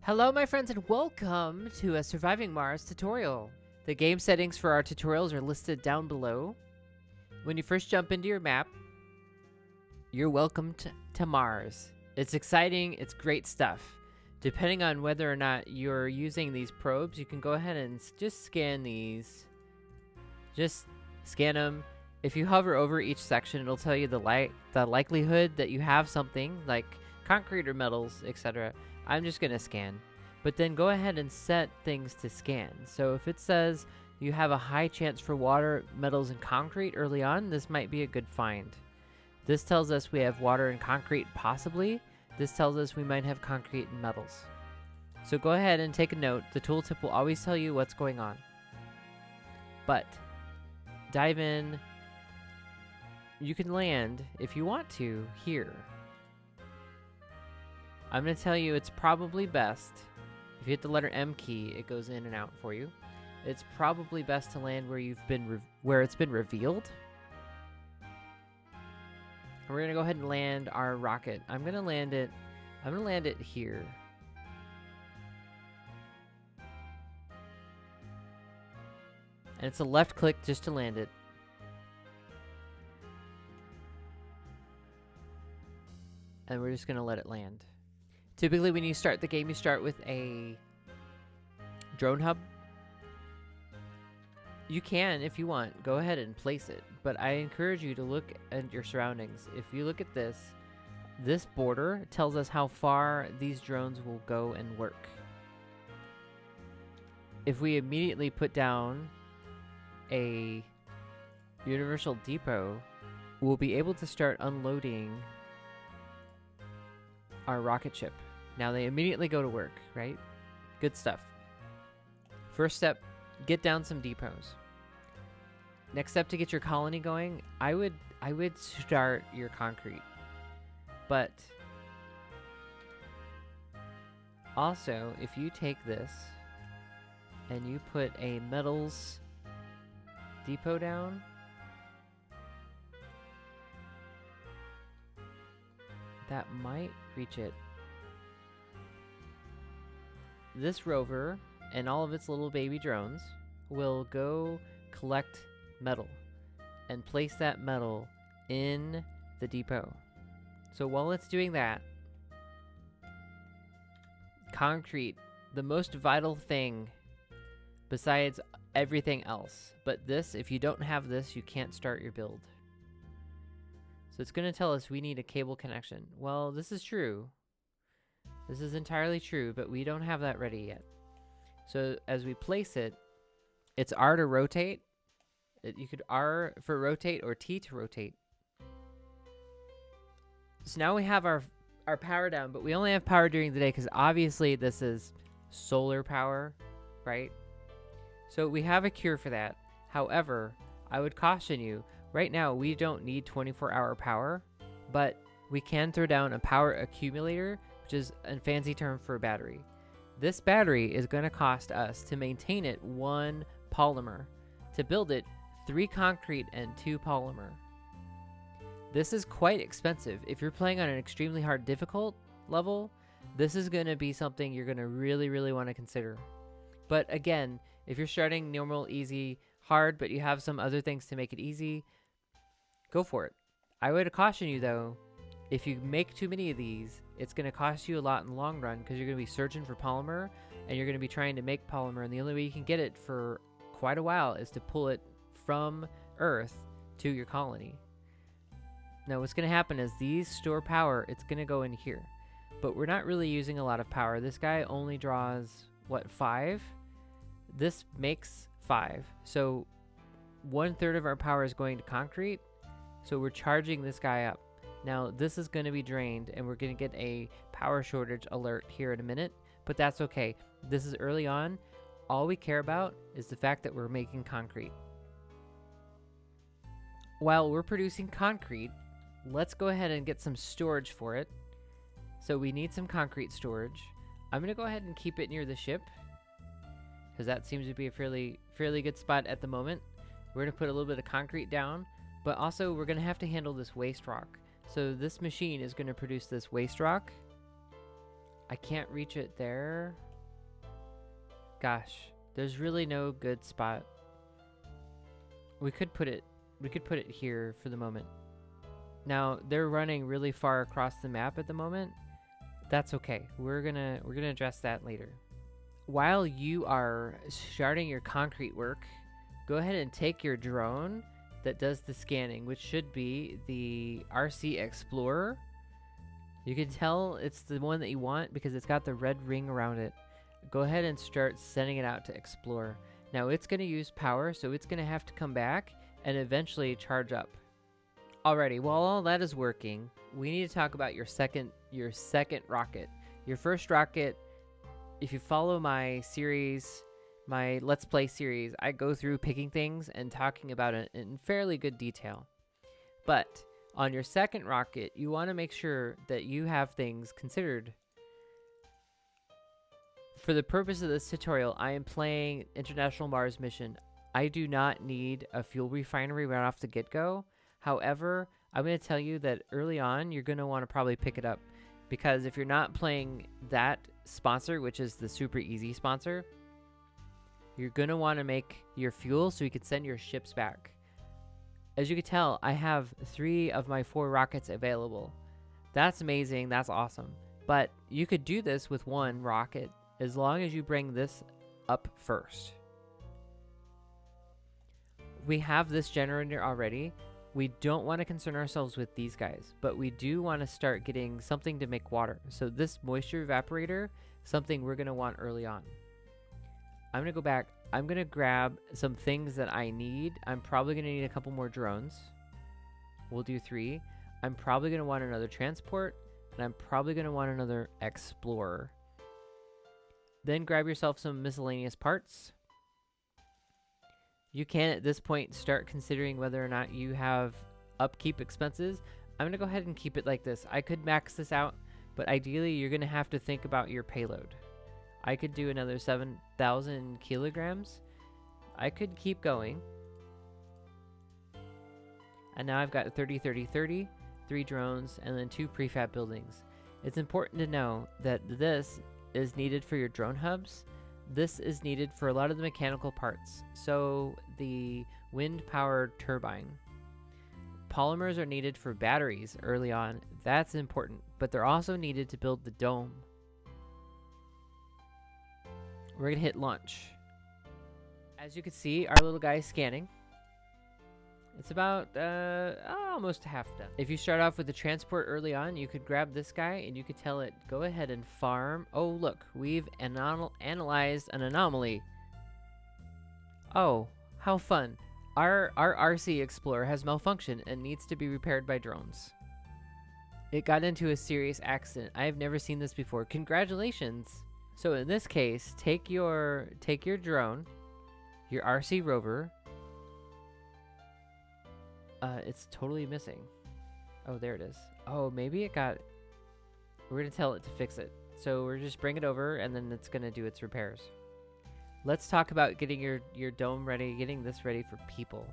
Hello my friends and welcome to a Surviving Mars tutorial. The game settings for our tutorials are listed down below. When you first jump into your map, you're welcome to Mars. It's exciting, it's great stuff. Depending on whether or not you're using these probes, you can go ahead and just scan these. Just scan them. If you hover over each section, it'll tell you the likelihood that you have something like concrete or metals, etc. I'm just going to scan. But then go ahead and set things to scan. So if it says you have a high chance for water, metals, and concrete early on, this might be a good find. This tells us we have water and concrete possibly. This tells us we might have concrete and metals. So go ahead and take a note. The tooltip will always tell you what's going on. But dive in. You can land, if you want to, here. I'm going to tell you it's probably best, if you hit the letter M key, it goes in and out for you. It's probably best to land where where it's been revealed. And we're going to go ahead and land our rocket. I'm going to land it here. And it's a left click just to land it. And we're just going to let it land. Typically, when you start the game, you start with a drone hub. You can, if you want, go ahead and place it. But I encourage you to look at your surroundings. If you look at this border tells us how far these drones will go and work. If we immediately put down a universal depot, we'll be able to start unloading our rocket ship. Now they immediately go to work, right? Good stuff. First step, get down some depots. Next step to get your colony going, I would start your concrete. But also, if you take this and you put a metals depot down, that might reach it. This rover and all of its little baby drones will go collect metal and place that metal in the depot. So while it's doing that, concrete, the most vital thing besides everything else. But this, if you don't have this, you can't start your build. So it's going to tell us we need a cable connection. Well, this is true. This is entirely true, but we don't have that ready yet. So as we place it, it's R to rotate. You could R for rotate or T to rotate. So now we have our power down, but we only have power during the day because obviously this is solar power, right? So we have a cure for that. However, I would caution you, right now, we don't need 24-hour power, but we can throw down a power accumulator, which is a fancy term for a battery. This battery is going to cost us, to maintain it, 1 polymer. To build it, 3 concrete and 2 polymer. This is quite expensive. If you're playing on an extremely hard difficult level, this is going to be something you're going to really, really want to consider. But again, if you're starting normal, easy, hard, but you have some other things to make it easy, go for it. I would caution you though, if you make too many of these, it's going to cost you a lot in the long run because you're going to be searching for polymer and you're going to be trying to make polymer, and the only way you can get it for quite a while is to pull it from Earth to your colony. Now what's going to happen is these store power, it's going to go in here. But we're not really using a lot of power. This guy only draws, what, 5? This makes 5. So 1/3 of our power is going to concrete. So we're charging this guy up. Now this is going to be drained and we're going to get a power shortage alert here in a minute, but that's okay. This is early on. All we care about is the fact that we're making concrete. While we're producing concrete, let's go ahead and get some storage for it. So we need some concrete storage. I'm going to go ahead and keep it near the ship because that seems to be a fairly good spot at the moment. We're going to put a little bit of concrete down, but also we're going to have to handle this waste rock. So this machine is going to produce this waste rock. I can't reach it there. Gosh, there's really no good spot. We could put it here for the moment. Now, they're running really far across the map at the moment. That's okay. We're gonna address that later. While you are starting your concrete work, go ahead and take your drone that does the scanning, which should be the RC Explorer. You can tell it's the one that you want because it's got the red ring around it. Go ahead and start sending it out to explore. Now it's going to use power, so it's going to have to come back and eventually charge up. Alrighty, while all that is working, we need to talk about your second rocket. Your first rocket, if you follow my series, my Let's Play series, I go through picking things and talking about it in fairly good detail. But on your second rocket, you want to make sure that you have things considered. For the purpose of this tutorial, I am playing International Mars Mission. I do not need a fuel refinery right off the get-go. However, I'm going to tell you that early on, you're going to want to probably pick it up. Because if you're not playing that sponsor, which is the super easy sponsor, you're going to want to make your fuel so you can send your ships back. As you can tell, I have 3 of my 4 rockets available. That's amazing. That's awesome. But you could do this with 1 rocket as long as you bring this up first. We have this generator already. We don't want to concern ourselves with these guys, but we do want to start getting something to make water. So this moisture evaporator, something we're going to want early on. I'm going to go back. I'm going to grab some things that I need. I'm probably going to need a couple more drones. We'll do 3. I'm probably going to want another transport, and I'm probably going to want another explorer. Then grab yourself some miscellaneous parts. You can, at this point, start considering whether or not you have upkeep expenses. I'm going to go ahead and keep it like this. I could max this out, but ideally, you're going to have to think about your payload. I could do another 7,000 kilograms. I could keep going. And now I've got 30, 30, 30, 3 drones, and then 2 prefab buildings. It's important to know that this is needed for your drone hubs. This is needed for a lot of the mechanical parts. So the wind-powered turbine. Polymers are needed for batteries early on. That's important, but they're also needed to build the dome. We're gonna hit launch. As you can see, our little guy is scanning. It's about almost half done. If you start off with the transport early on, you could grab this guy and you could tell it, go ahead and farm. Oh, look, we've analyzed an anomaly. Oh, how fun. Our RC Explorer has malfunctioned and needs to be repaired by drones. It got into a serious accident. I have never seen this before. Congratulations. So in this case, take your drone, your RC rover. It's totally missing. Oh, there it is. Oh, maybe it got... We're going to tell it to fix it. So we're just bring it over, and then it's going to do its repairs. Let's talk about getting your dome ready, getting this ready for people.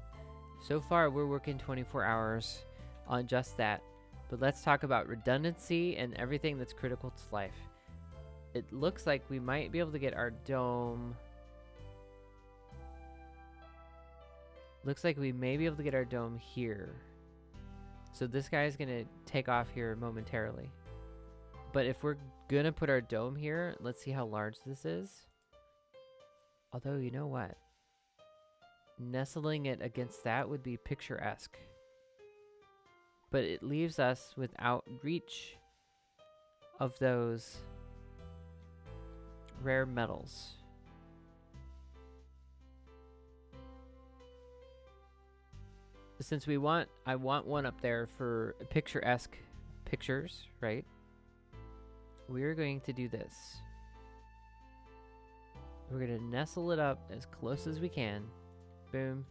So far, we're working 24 hours on just that. But let's talk about redundancy and everything that's critical to life. It looks like we might be able to get our dome... Looks like we may be able to get our dome here. So this guy is going to take off here momentarily. But if we're going to put our dome here, let's see how large this is. Although, you know what? Nestling it against that would be picturesque. But it leaves us without reach of those rare metals. Since I want one up there for picturesque pictures, right? We're going to do this. We're going to nestle it up as close as we can. Boom.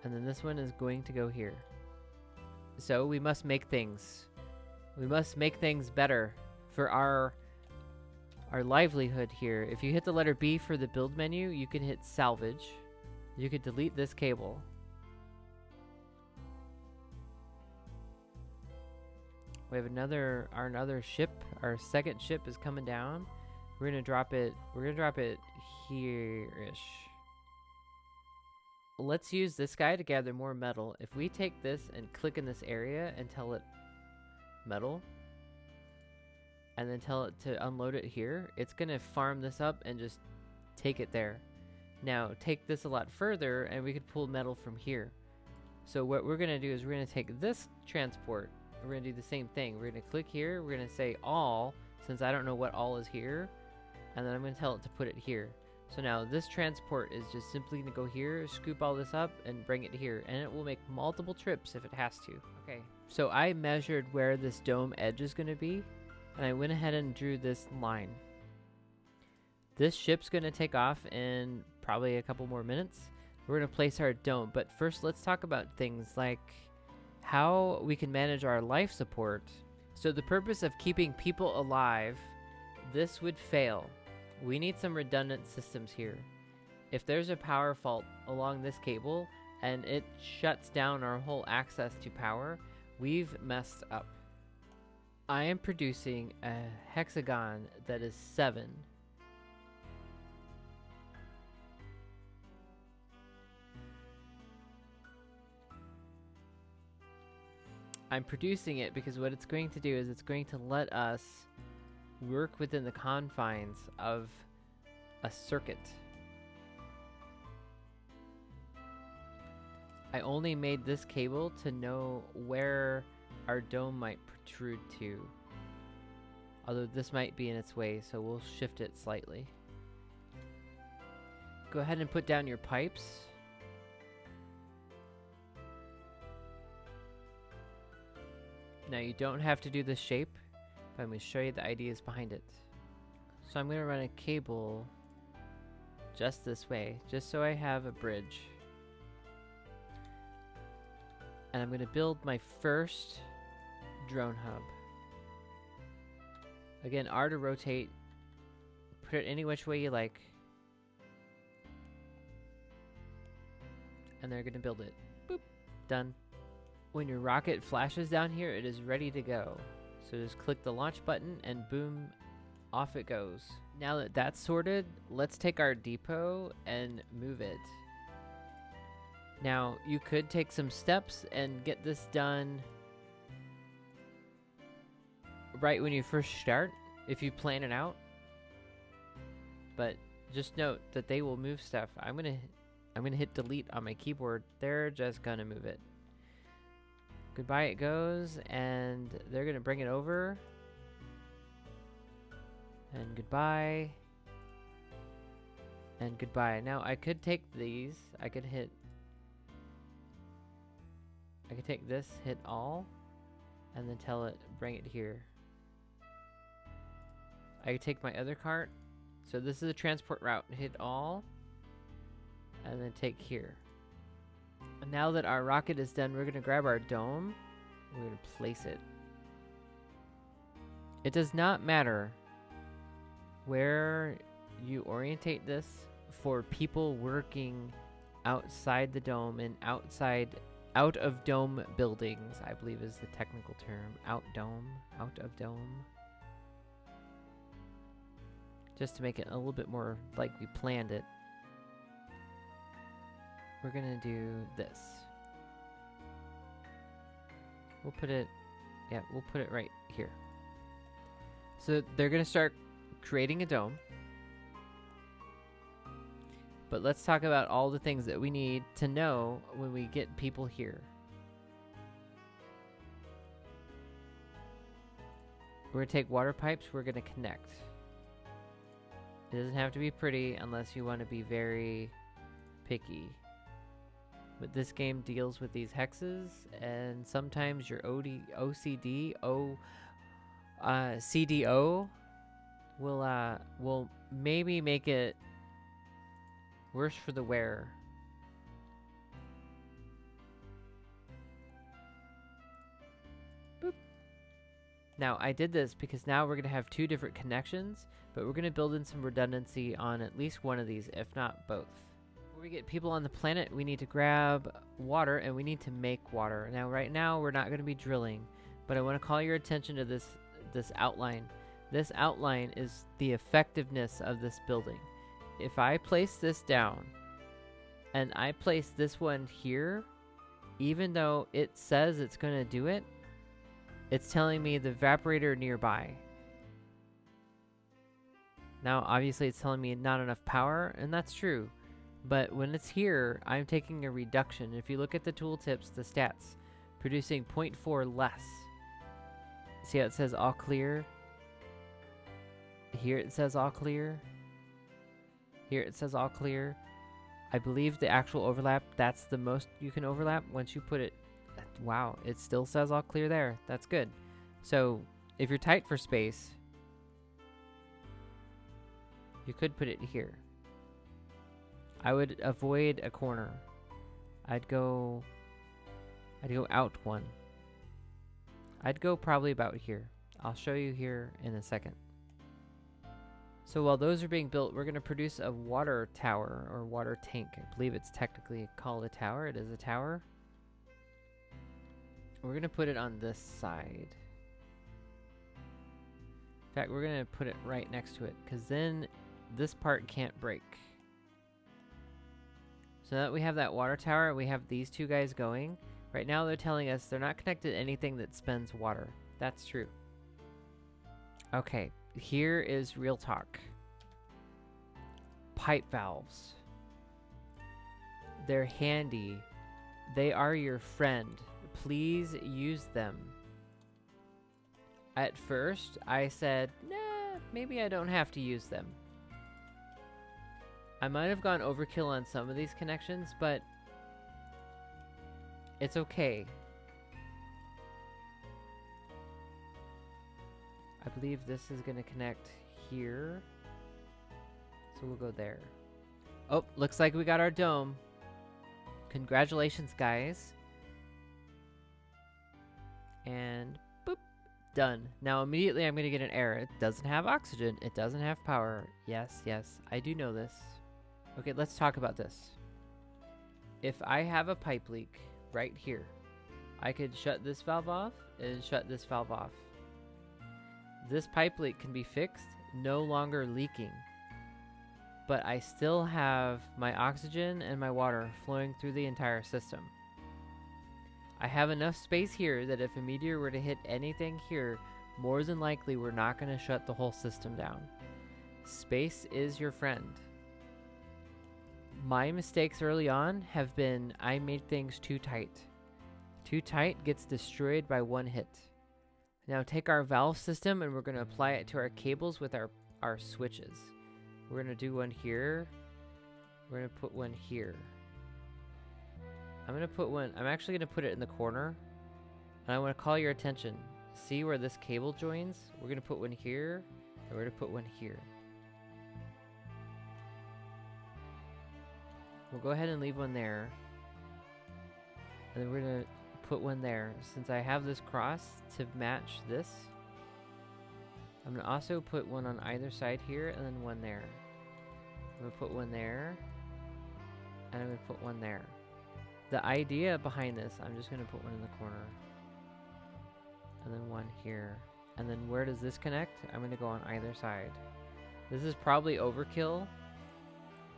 And then this one is going to go here. So we must make things. We must make things better for our livelihood here. If you hit the letter B for the build menu, you can hit salvage. You could delete this cable. We have another ship. Our second ship is coming down. We're gonna drop it here-ish. Let's use this guy to gather more metal. If we take this and click in this area and tell it metal, and then tell it to unload it here, it's gonna farm this up and just take it there. Now take this a lot further and we could pull metal from here. So what we're gonna do is we're gonna take this transport, we're gonna do the same thing. We're gonna click here, we're gonna say all, since I don't know what all is here, and then I'm gonna tell it to put it here. So now this transport is just simply gonna go here, scoop all this up and bring it here, and it will make multiple trips if it has to. Okay, so I measured where this dome edge is gonna be, and I went ahead and drew this line. This ship's gonna take off in probably a couple more minutes. We're gonna place our dome, but first let's talk about things like how we can manage our life support. So the purpose of keeping people alive, this would fail. We need some redundant systems here. If there's a power fault along this cable and it shuts down our whole access to power, we've messed up. I am producing a hexagon that is 7. I'm producing it because what it's going to do is it's going to let us work within the confines of a circuit. I only made this cable to know where our dome might protrude to. Although this might be in its way, so we'll shift it slightly. Go ahead and put down your pipes. Now you don't have to do this shape, but I'm going to show you the ideas behind it. So I'm going to run a cable just this way, just so I have a bridge. And I'm going to build my first drone hub. Again, R to rotate. Put it any which way you like. And they're going to build it. Boop. Done. When your rocket flashes down here, it is ready to go. So just click the launch button and boom, off it goes. Now that that's sorted, let's take our depot and move it. Now, you could take some steps and get this done right when you first start, if you plan it out. But just note that they will move stuff. I'm gonna hit delete on my keyboard. They're just gonna move it. Goodbye it goes, and they're gonna bring it over. And goodbye. And goodbye. Now I could take these. I could take this, hit all, and then tell it bring it here. I could take my other cart. So this is a transport route. Hit all, and then take here. And now that our rocket is done, we're gonna grab our dome. We're gonna place it. It does not matter where you orientate this for people working outside the dome and out of dome buildings, I believe is the technical term. Out of dome. Just to make it a little bit more like we planned it. We're gonna do this. We'll put it right here. So they're gonna start creating a dome. But let's talk about all the things that we need to know when we get people here. We're gonna take water pipes, we're gonna connect. It doesn't have to be pretty unless you want to be very picky. But this game deals with these hexes, and sometimes your CDO will maybe make it worse for the wearer. Boop. Now I did this because now we're going to have 2 different connections, but we're going to build in some redundancy on at least one of these, if not both. Before we get people on the planet, we need to grab water and we need to make water. Now right now we're not going to be drilling, But I want to call your attention to this outline. This outline is the effectiveness of this building. If I place this down and I place this one here, even though it says it's going to do it, it's telling me the evaporator nearby. Now, obviously, it's telling me not enough power, and that's true. But when it's here, I'm taking a reduction. If you look at the tooltips, the stats, producing 0.4 less. See how it says all clear? Here it says all clear. Here it says all clear. I believe the actual overlap, that's the most you can overlap once you put it. Wow, it still says all clear there. That's good. So if you're tight for space, you could put it here. I would avoid a corner. I'd go out one. I'd go probably about here. I'll show you here in a second. So while those are being built, we're going to produce a water tower or water tank. I believe it's technically called a tower. It is a tower. We're going to put it on this side. In fact, we're going to put it right next to it because then this part can't break. So now that we have that water tower, we have these two guys going. Right now they're telling us they're not connected to anything that spends water. That's true. Okay, here is real talk. Pipe valves. They're handy. They are your friend. Please use them. At first, I said, nah, maybe I don't have to use them. I might have gone overkill on some of these connections, but it's okay. I believe this is going to connect here. So we'll go there. Oh, looks like we got our dome. Congratulations, guys. And boop, done. Now immediately I'm going to get an error. It doesn't have oxygen. It doesn't have power. Yes, I do know this. Okay, let's talk about this. If I have a pipe leak right here, I could shut this valve off and shut this valve off. This pipe leak can be fixed, no longer leaking. But I still have my oxygen and my water flowing through the entire system. I have enough space here that if a meteor were to hit anything here, more than likely we're not going to shut the whole system down. Space is your friend. My mistakes early on have been I made things too tight. Too tight gets destroyed by one hit. Now take our valve system and we're going to apply it to our cables with our switches. We're going to do one here. We're going to put one here. I'm actually going to put it in the corner. And I want to call your attention. See where this cable joins? We're going to put one here. And we're going to put one here. We'll go ahead and leave one there. And then we're going to put one there. Since I have this cross to match this, I'm going to also put one on either side here and then one there. I'm going to put one there. And I'm going to put one there. The idea behind this, I'm just going to put one in the corner. And then one here. And then where does this connect? I'm going to go on either side. This is probably overkill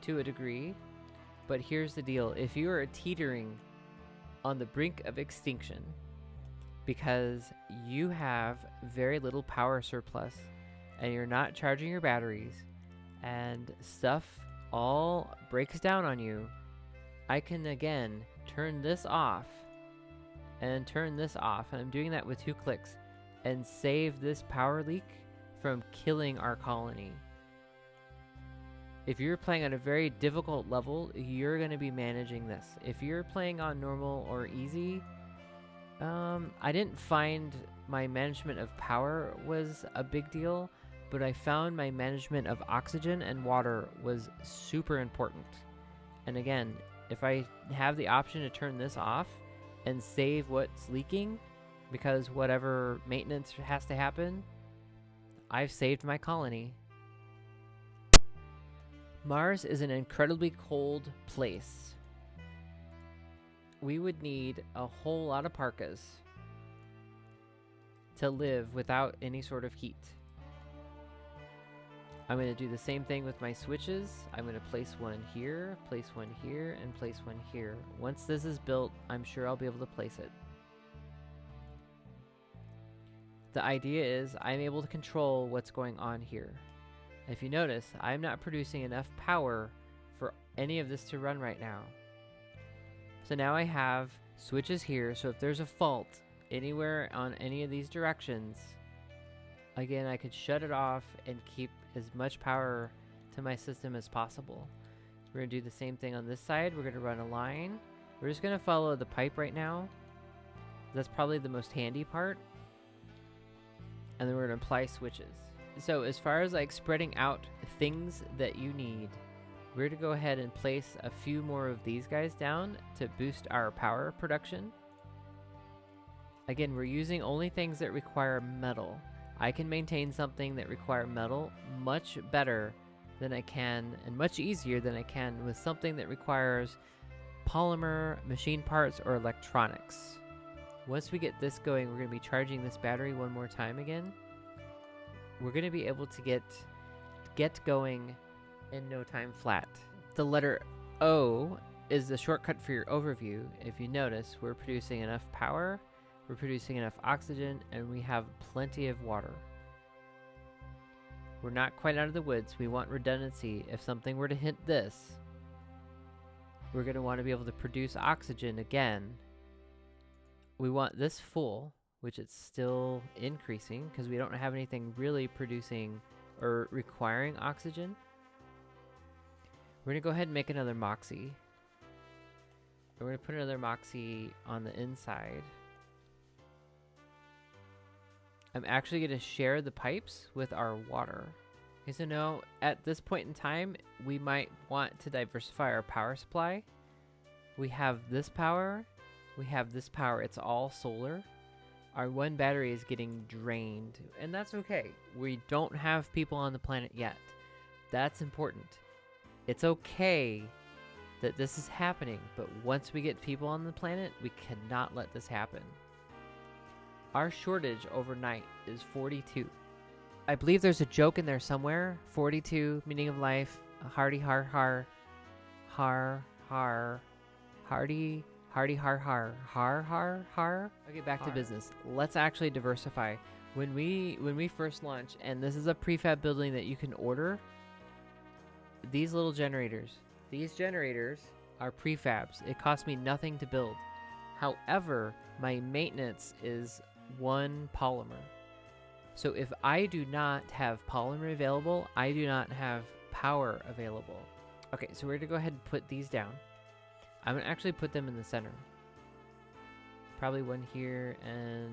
to a degree. But here's the deal. If you are teetering on the brink of extinction because you have very little power surplus and you're not charging your batteries and stuff all breaks down on you, I can again turn this off and turn this off, and I'm doing that with 2 clicks, and save this power leak from killing our colony. If you're playing on a very difficult level, you're going to be managing this. If you're playing on normal or easy, I didn't find my management of power was a big deal, but I found my management of oxygen and water was super important. And again, if I have the option to turn this off and save what's leaking, because whatever maintenance has to happen, I've saved my colony. Mars is an incredibly cold place. We would need a whole lot of parkas. to live without any sort of heat. I'm going to do the same thing with my switches. I'm going to place one here, and place one here. Once this is built, I'm sure I'll be able to place it. The idea is I'm able to control what's going on here. If you notice, I'm not producing enough power for any of this to run right now. So now I have switches here, so if there's a fault anywhere on any of these directions, again, I could shut it off and keep as much power to my system as possible. We're going to do the same thing on this side. We're going to run a line. We're just going to follow the pipe right now. That's probably the most handy part. And then we're going to apply switches. So as far as like spreading out things that you need, we're going to go ahead and place a few more of these guys down to boost our power production. Again, we're using only things that require metal. I can maintain something that requires metal much better than I can, and much easier than I can with something that requires polymer, machine parts, or electronics. Once we get this going, we're going to be charging this battery one more time again. We're going to be able to get going in no time flat. The letter O is the shortcut for your overview. If you notice, we're producing enough power, we're producing enough oxygen, and we have plenty of water. We're not quite out of the woods. We want redundancy. If something were to hit this, we're going to want to be able to produce oxygen again. We want this full, which it's still increasing because we don't have anything really producing or requiring oxygen. We're going to go ahead and make another Moxie. We're going to put another Moxie on the inside. I'm actually going to share the pipes with our water. Okay, so now at this point in time, we might want to diversify our power supply. We have this power. We have this power. It's all solar. Our one battery is getting drained, and that's okay. We don't have people on the planet yet. That's important. It's okay that this is happening, but once we get people on the planet, we cannot let this happen. Our shortage overnight is 42. I believe there's a joke in there somewhere. 42, meaning of life, hardy har har, har har, hardy har har, har har har. Okay, back to business. Let's actually diversify. When we first launch, and this is a prefab building that you can order, these little generators. These generators are prefabs. It costs me nothing to build. However, my maintenance is one polymer. So if I do not have polymer available, I do not have power available. Okay, so we're going to go ahead and put these down. I'm going to actually put them in the center. Probably one here and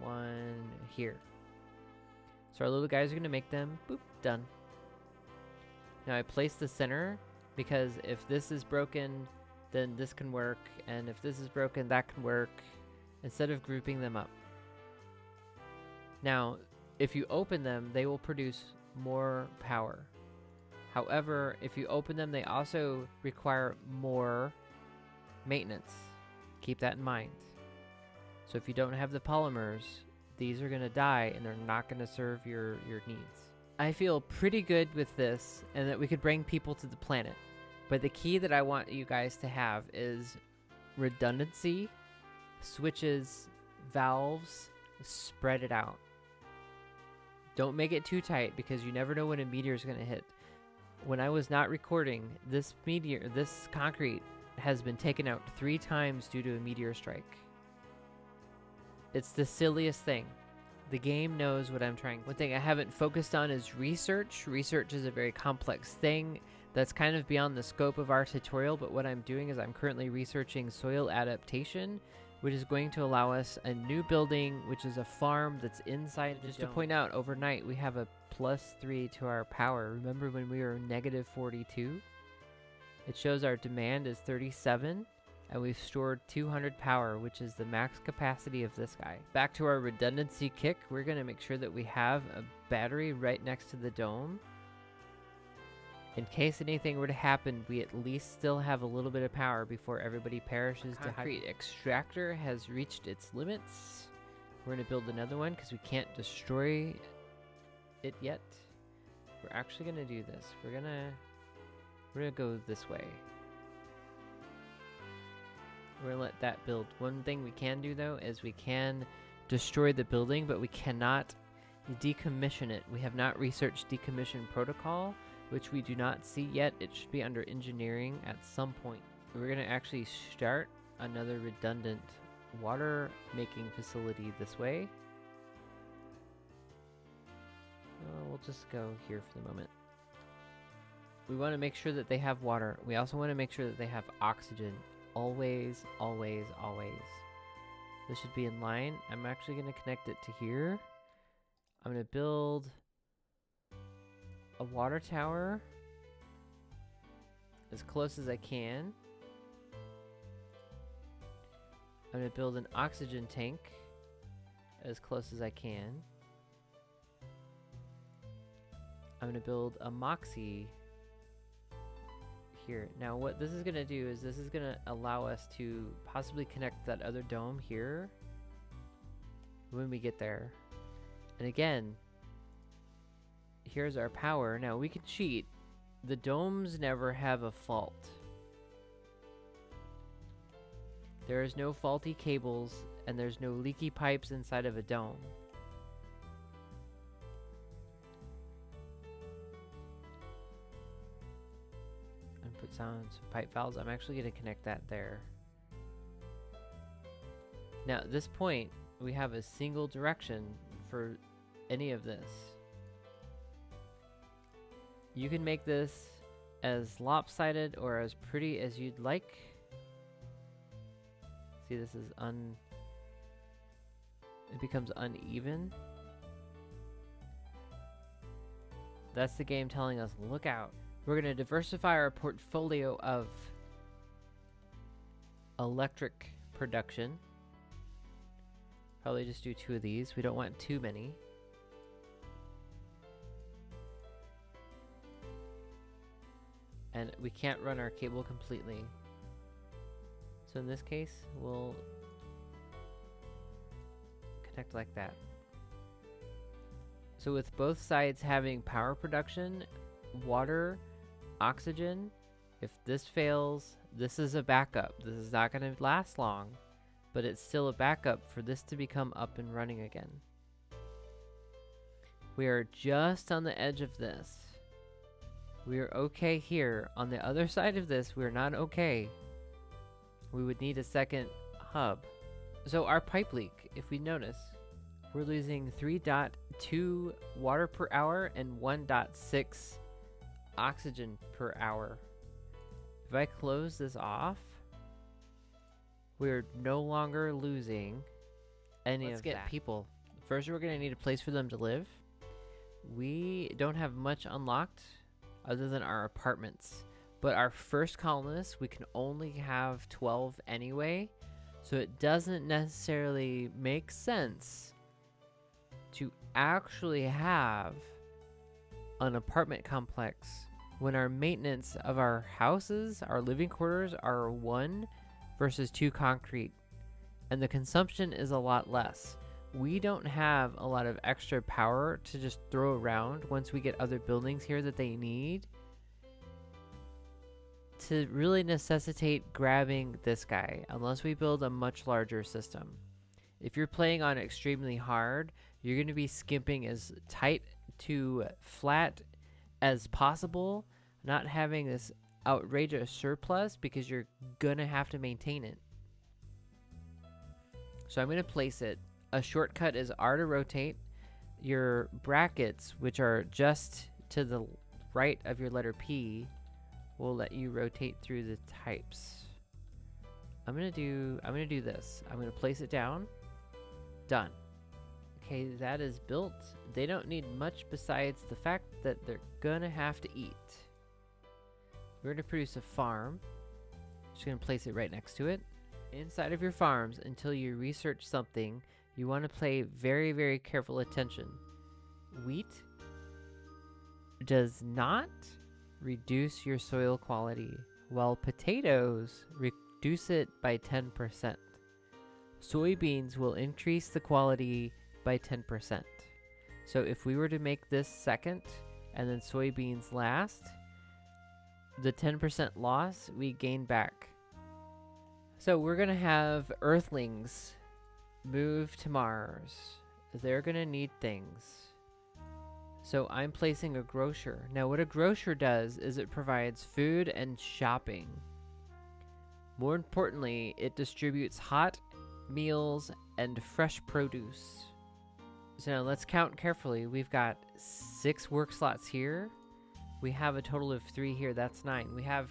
one here. So our little guys are going to make them. Boop, done. Now I place the center because if this is broken, then this can work. And if this is broken, that can work. Instead of grouping them up. Now, if you open them, they will produce more power. However, if you open them, they also require more maintenance. Keep that in mind. So if you don't have the polymers, these are going to die and they're not going to serve your needs. I feel pretty good with this and that we could bring people to the planet. But the key that I want you guys to have is redundancy, switches, valves, spread it out. Don't make it too tight because you never know when a meteor is going to hit. When I was not recording, this concrete has been taken out 3 times due to a meteor strike. It's the silliest thing. The game knows what I'm trying. One thing I haven't focused on is research. Research is a very complex thing that's kind of beyond the scope of our tutorial, but what I'm doing is I'm currently researching soil adaptation, which is going to allow us a new building, which is a farm that's inside. Just to point out, overnight we have a +3 to our power. Remember when we were -42? It shows our demand is 37, and we've stored 200 power, which is the max capacity of this guy. Back to our redundancy kick, we're going to make sure that we have a battery right next to the dome. In case anything were to happen, we at least still have a little bit of power before everybody perishes. The concrete extractor has reached its limits. We're going to build another one because we can't destroy it yet. We're actually going to do this. We're going to go this way. We're going to let that build. One thing we can do, though, is we can destroy the building, but we cannot decommission it. We have not researched decommission protocol, which we do not see yet. It should be under engineering at some point. We're going to actually start another redundant water making facility this way. We'll just go here for the moment. We want to make sure that they have water. We also want to make sure that they have oxygen. Always, always, always. This should be in line. I'm actually going to connect it to here. I'm going to build a water tower as close as I can. I'm going to build an oxygen tank as close as I can. I'm going to build a Moxie here. Now what this is going to do is this is going to allow us to possibly connect that other dome here when we get there. And again, here's our power. Now we can cheat. The domes never have a fault. There is no faulty cables and there's no leaky pipes inside of a dome. And put some pipe valves. I'm actually going to connect that there. Now at this point, we have a single direction for any of this. You can make this as lopsided or as pretty as you'd like. See, this is it becomes uneven. That's the game telling us, look out. We're going to diversify our portfolio of electric production. Probably just do 2 of these. We don't want too many. And we can't run our cable completely. So in this case, we'll connect like that. So with both sides having power production, water, oxygen, if this fails, this is a backup. This is not going to last long, but it's still a backup for this to become up and running again. We are just on the edge of this. We are okay here. On the other side of this, we're not okay. We would need a second hub. So our pipe leak, if we notice, we're losing 3.2 water per hour and 1.6 oxygen per hour. If I close this off, we're no longer losing any of that. Let's get people. First, we're going to need a place for them to live. We don't have much unlocked other than our apartments. But our first colonists, we can only have 12 anyway. So it doesn't necessarily make sense to actually have an apartment complex when our maintenance of our houses, our living quarters, are 1 versus 2 concrete. And the consumption is a lot less. We don't have a lot of extra power to just throw around once we get other buildings here that they need to really necessitate grabbing this guy unless we build a much larger system. If you're playing on extremely hard, you're going to be skimping as tight to flat as possible, not having this outrageous surplus because you're going to have to maintain it. So I'm going to place it. A shortcut is R to rotate. Your brackets, which are just to the right of your letter P, will let you rotate through the types. I'm gonna do this. I'm gonna place it down. Done. Okay, that is built. They don't need much besides the fact that they're gonna have to eat. We're gonna produce a farm. Just gonna place it right next to it. Inside of your farms, until you research something, you want to pay very, very careful attention. Wheat does not reduce your soil quality, while potatoes reduce it by 10%. Soybeans will increase the quality by 10%. So if we were to make this second and then soybeans last, the 10% loss we gain back. So we're going to have Earthlings move to Mars. They're going to need things. So I'm placing a grocer. Now what a grocer does is it provides food and shopping. More importantly, it distributes hot meals and fresh produce. So now let's count carefully. We've got 6 work slots here. We have a total of 3 here. That's 9. We have,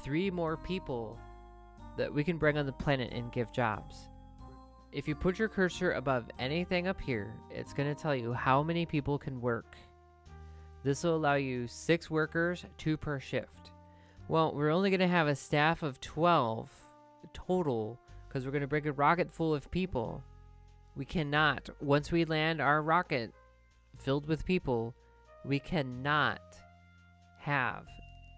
3 more people that we can bring on the planet and give jobs. If you put your cursor above anything up here, it's going to tell you how many people can work. This will allow you 6 workers, 2 per shift. Well, we're only going to have a staff of 12 total because we're going to bring a rocket full of people. We cannot, once we land our rocket filled with people, we cannot have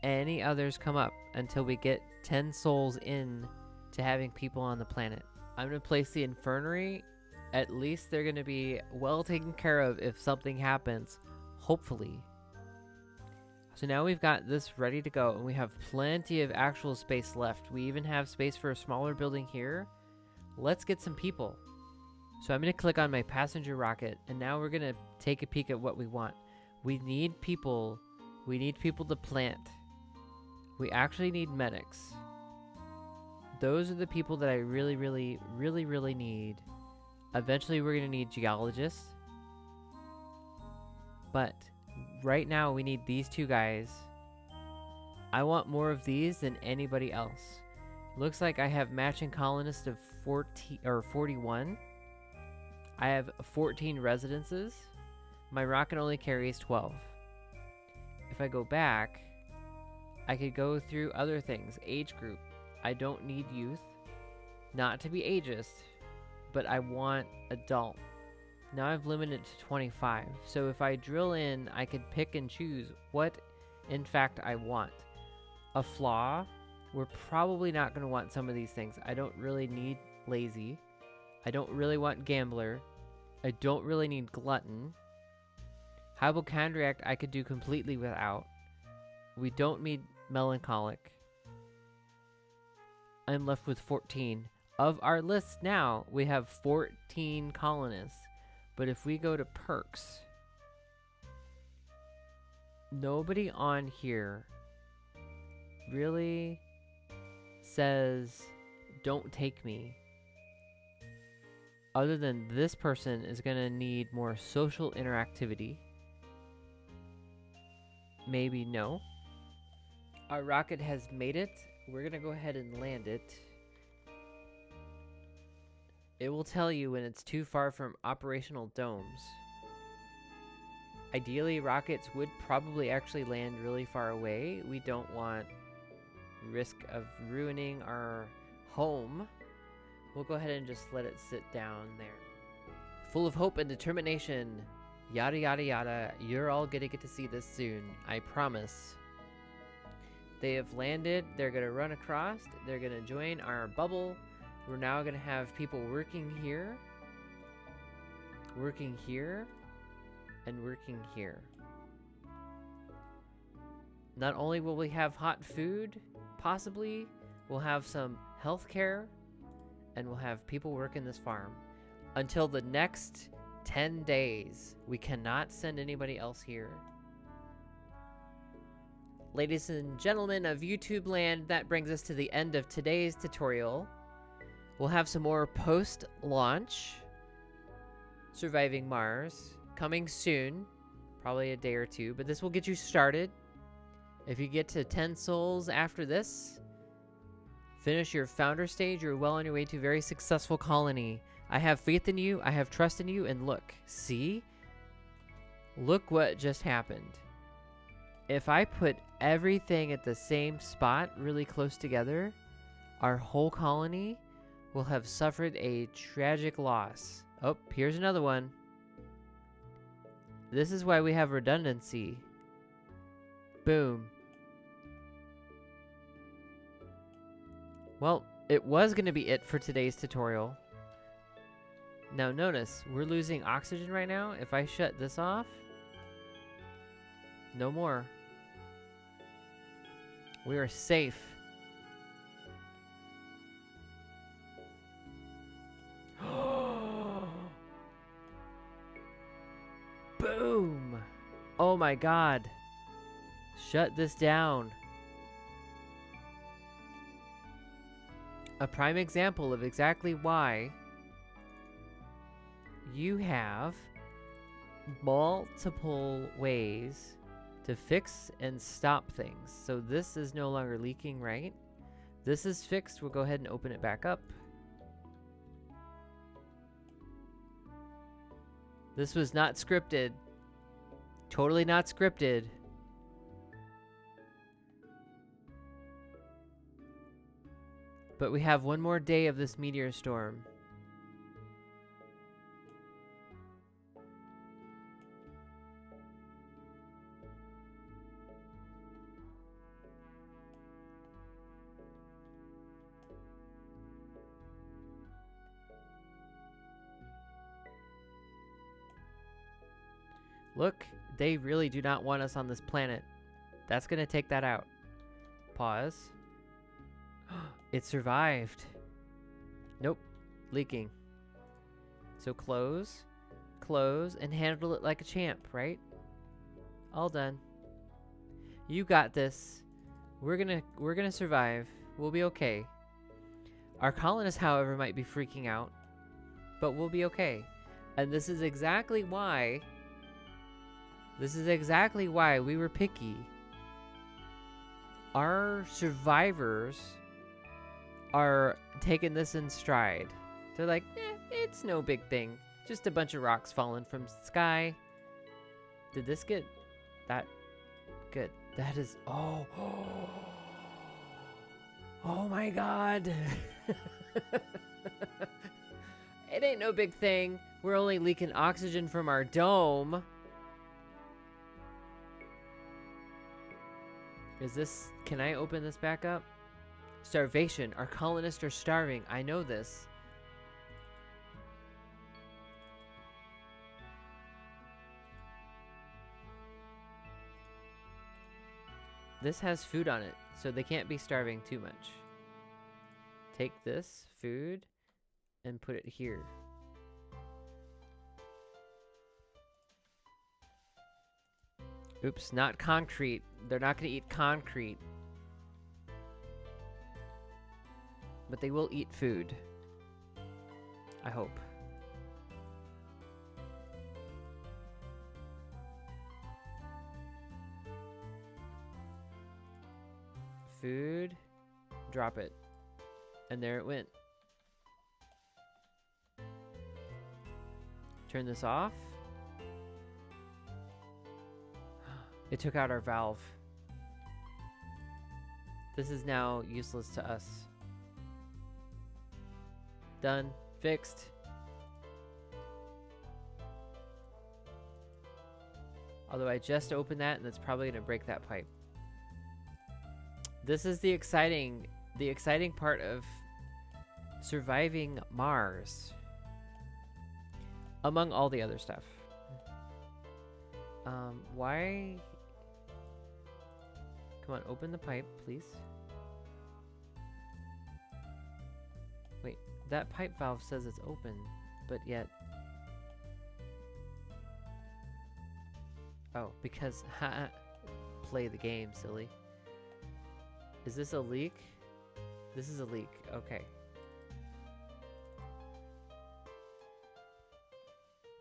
any others come up until we get 10 souls in to having people on the planet. I'm going to place the infirmary. At least they're going to be well taken care of if something happens, hopefully. So now we've got this ready to go, and we have plenty of actual space left. We even have space for a smaller building here. Let's get some people. So I'm going to click on my passenger rocket, and now we're going to take a peek at what we want. We need people. We need people to plant. We actually need medics. Those are the people that I really need. Eventually we're going to need geologists. But right now we need these 2 guys. I want more of these than anybody else. Looks like I have matching colonists of 41. I have 14 residences. My rocket only carries 12. If I go back, I could go through other things. Age group. I don't need youth. Not to be ageist, but I want adult. Now I've limited it to 25. So if I drill in, I could pick and choose what, in fact, I want. A flaw, we're probably not going to want some of these things. I don't really need lazy. I don't really want gambler. I don't really need glutton. Hypochondriac I could do completely without. We don't need melancholic. I'm left with 14. Of our list now, we have 14 colonists. But if we go to perks, nobody on here really says, don't take me. Other than this person is going to need more social interactivity. Maybe no. Our rocket has made it. We're going to go ahead and land it. It will tell you when it's too far from operational domes. Ideally, rockets would probably actually land really far away. We don't want risk of ruining our home. We'll go ahead and just let it sit down there. Full of hope and determination. Yada yada yada. You're all gonna get to see this soon. I promise. They have landed. They're gonna run across. They're gonna join our bubble. We're now gonna have people working here, and working here. Not only will we have hot food, possibly, we'll have some health care, and we'll have people working this farm. Until the next 10 days, we cannot send anybody else here. Ladies and gentlemen of YouTube land, that brings us to the end of today's tutorial. We'll have some more post-launch Surviving Mars coming soon, probably a day or 2, but this will get you started. If you get to 10 souls after this, finish your founder stage, you're well on your way to a very successful colony. I have faith in you, I have trust in you, and look, see? Look what just happened. If I put everything at the same spot, really close together, our whole colony will have suffered a tragic loss. Oh, here's another one. This is why we have redundancy. Boom. Well, it was going to be it for today's tutorial. Now notice, we're losing oxygen right now. If I shut this off, no more. We are safe. Boom! Oh my god. Shut this down. A prime example of exactly why you have multiple ways to fix and stop things. So this is no longer leaking, right? This is fixed. We'll go ahead and open it back up. This was not scripted. Totally not scripted. But we have one more day of this meteor storm. Look, they really do not want us on this planet. That's going to take that out. Pause. It survived. Nope. Leaking. So close, and handle it like a champ, right? All done. You got this. We're gonna survive. We'll be okay. Our colonists, however, might be freaking out, but we'll be okay. And this is exactly why we were picky. Our survivors are taking this in stride. They're like, it's no big thing. Just a bunch of rocks falling from the sky. Did this get that good? That is, oh my god. It ain't no big thing. We're only leaking oxygen from our dome. Is this, can I open this back up? Starvation. Our colonists are starving. I know this. This has food on it, so they can't be starving too much. Take this food and put it here. Oops, not concrete. They're not going to eat concrete. But they will eat food. I hope. Food. Drop it. And there it went. Turn this off. It took out our valve. This is now useless to us. Done. Fixed. Although I just opened that and it's probably going to break that pipe. This is the exciting part of surviving Mars. Among all the other stuff. Why? Come on, open the pipe, please. Wait, that pipe valve says it's open, but yet... Oh, because... Play the game, silly. Is this a leak? This is a leak, okay.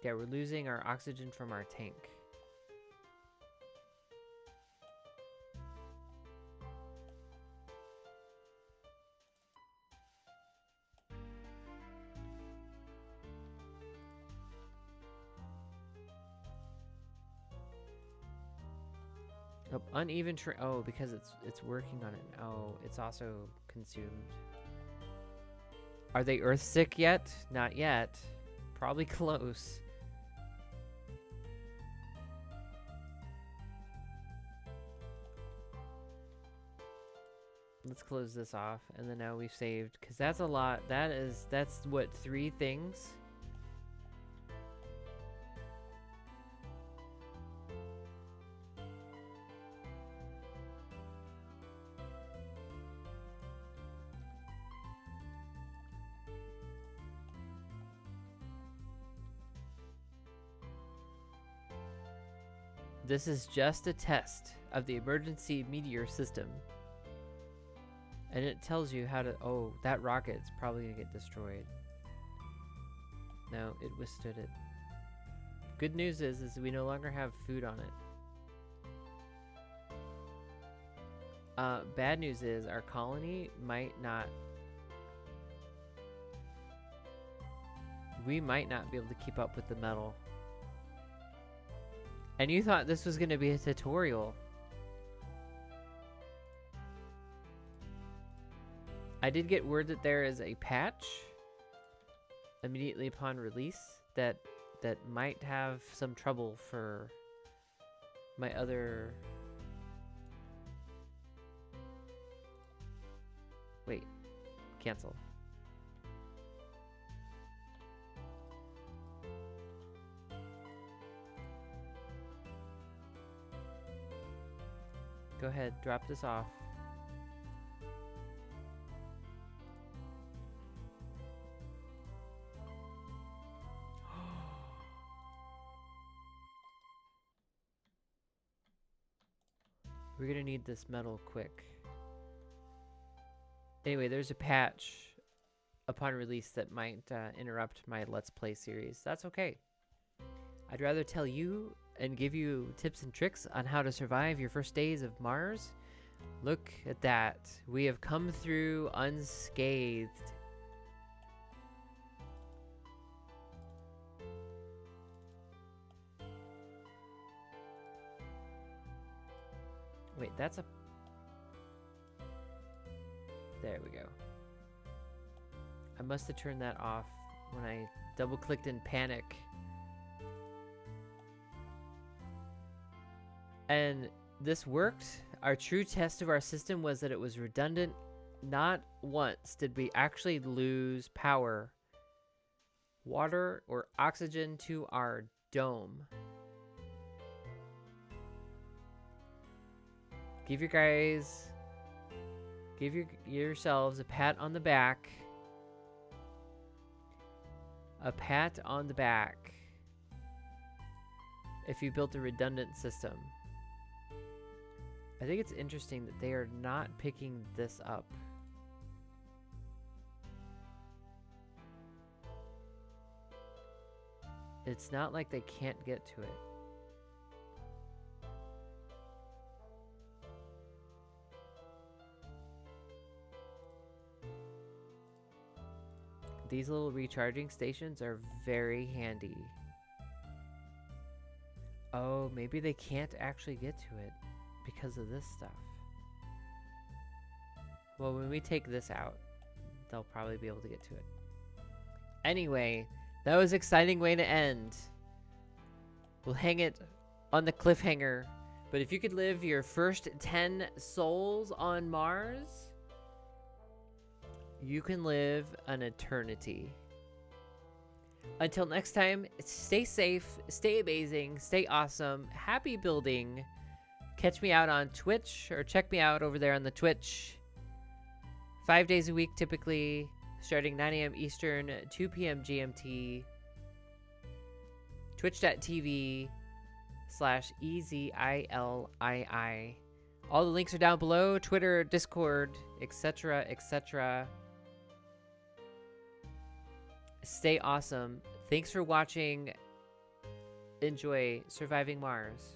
Yeah, we're losing our oxygen from our tank. Oh, uneven oh, because it's working on it. Oh, it's also consumed. Are they Earth sick yet? Not yet. Probably close. Let's close this off, and then now we've saved, because that's a lot. That's what, 3 things? This is just a test of the emergency meteor system. And it tells you how to... Oh, that rocket's probably going to get destroyed. No, it withstood it. Good news is we no longer have food on it. Bad news is our colony might not... We might not be able to keep up with the metal. And you thought this was going to be a tutorial. I did get word that there is a patch immediately upon release that might have some trouble for my other... Wait, cancel. Go ahead, drop this off. We're gonna need this metal quick. Anyway, there's a patch upon release that might interrupt my Let's Play series. That's okay. I'd rather tell you and give you tips and tricks on how to survive your first days of Mars. Look at that. We have come through unscathed. Wait, that's a... There we go. I must have turned that off when I double-clicked in panic. And this worked. Our true test of our system was that it was redundant. Not once did we actually lose power, water, or oxygen to our dome. Give yourselves a pat on the back. A pat on the back if you built a redundant system. I think it's interesting that they are not picking this up. It's not like they can't get to it. These little recharging stations are very handy. Oh, maybe they can't actually get to it because of this stuff. Well, when we take this out, they'll probably be able to get to it. Anyway, that was an exciting way to end. We'll hang it on the cliffhanger. But if you could live your first 10 souls on Mars, you can live an eternity. Until next time, stay safe, stay amazing, stay awesome, happy building. Catch me out on Twitch, or check me out over there on the Twitch. 5 days a week, typically, starting 9 a.m. Eastern, 2 p.m. GMT. Twitch.tv/EZILII. All the links are down below. Twitter, Discord, etc., etc. Stay awesome. Thanks for watching. Enjoy surviving Mars.